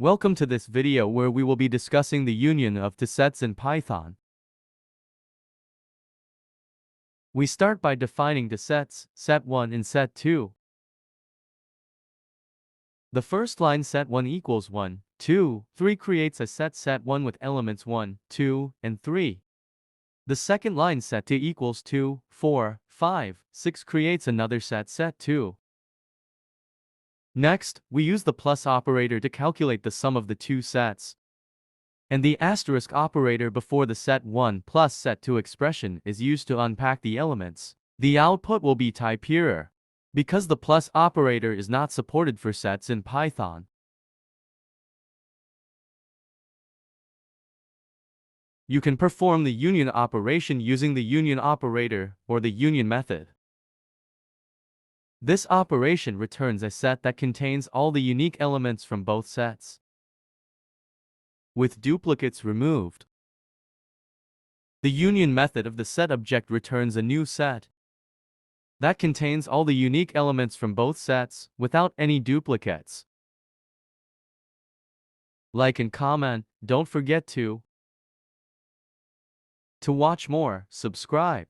Welcome to this video where we will be discussing the union of two sets in Python. We start by defining the sets, set1 and set2. The first line set1 equals 1, 2, 3 creates a set set1 with elements 1, 2, and 3. The second line set2 equals 2, 4, 5, 6 creates another set set2. Next, we use the plus operator to calculate the sum of the two sets. And the asterisk operator before the set1 plus set2 expression is used to unpack the elements. The output will be type error, because the plus operator is not supported for sets in Python. You can perform the union operation using the union operator or the union method. This operation returns a set that contains all the unique elements from both sets, with duplicates removed. The union method of the set object returns a new set that contains all the unique elements from both sets without any duplicates. Like and comment, don't forget to watch more, subscribe.